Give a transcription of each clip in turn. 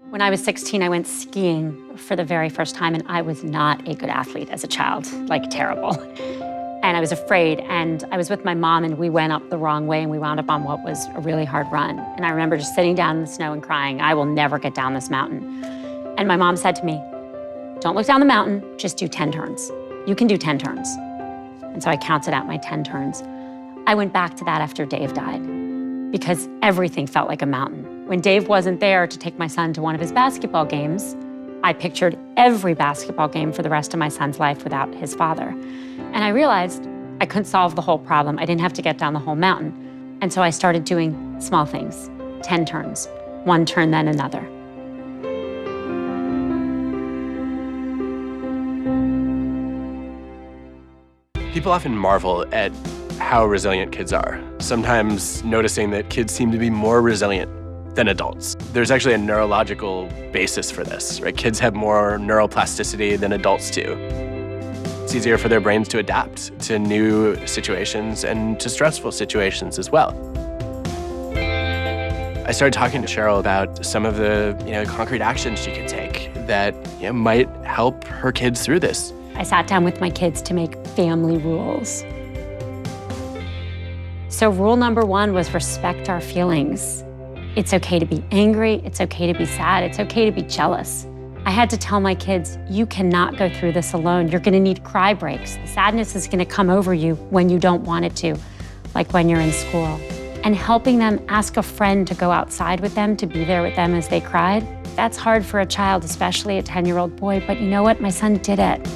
When I was 16, I went skiing for the very first time, and I was not a good athlete as a child, like terrible. And I was afraid, and I was with my mom, and we went up the wrong way, and we wound up on what was a really hard run. And I remember just sitting down in the snow and crying, I will never get down this mountain. And my mom said to me, don't look down the mountain, just do 10 turns. You can do 10 turns. And so I counted out my 10 turns. I went back to that after Dave died because everything felt like a mountain. When Dave wasn't there to take my son to one of his basketball games, I pictured every basketball game for the rest of my son's life without his father. And I realized I couldn't solve the whole problem. I didn't have to get down the whole mountain. And so I started doing small things, 10 turns, one turn, then another. People often marvel at how resilient kids are, sometimes noticing that kids seem to be more resilient than adults. There's actually a neurological basis for this, right? Kids have more neuroplasticity than adults do. It's easier for their brains to adapt to new situations and to stressful situations as well. I started talking to Cheryl about some of the concrete actions she could take that might help her kids through this. I sat down with my kids to make family rules. So rule number 1 was respect our feelings. It's okay to be angry, it's okay to be sad, it's okay to be jealous. I had to tell my kids, you cannot go through this alone. You're gonna need cry breaks. The sadness is gonna come over you when you don't want it to, like when you're in school. And helping them ask a friend to go outside with them, to be there with them as they cried, that's hard for a child, especially a 10-year-old boy, but you know what? My son did it.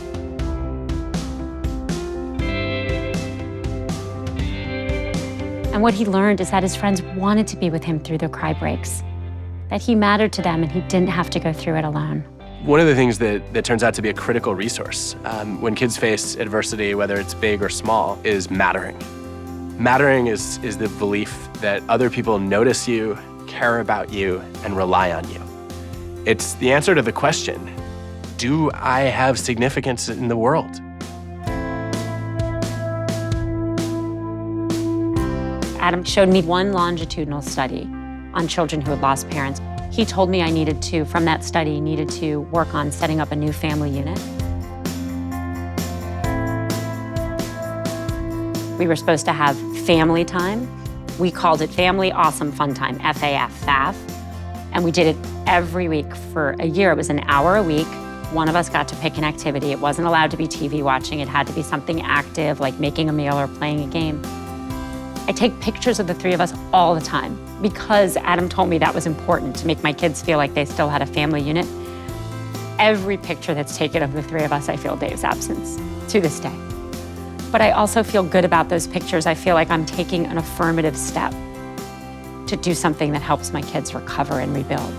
And what he learned is that his friends wanted to be with him through the cry breaks, that he mattered to them and he didn't have to go through it alone. One of the things that turns out to be a critical resource when kids face adversity, whether it's big or small, is mattering. Mattering is the belief that other people notice you, care about you, and rely on you. It's the answer to the question, do I have significance in the world? Adam showed me one longitudinal study on children who had lost parents. He told me I needed to, from that study, needed to work on setting up a new family unit. We were supposed to have family time. We called it Family Awesome Fun Time, FAF, FAF. And we did it every week for a year. It was an hour a week. One of us got to pick an activity. It wasn't allowed to be TV watching. It had to be something active, like making a meal or playing a game. I take pictures of the 3 of us all the time because Adam told me that was important to make my kids feel like they still had a family unit. Every picture that's taken of the 3 of us, I feel Dave's absence to this day. But I also feel good about those pictures. I feel like I'm taking an affirmative step to do something that helps my kids recover and rebuild.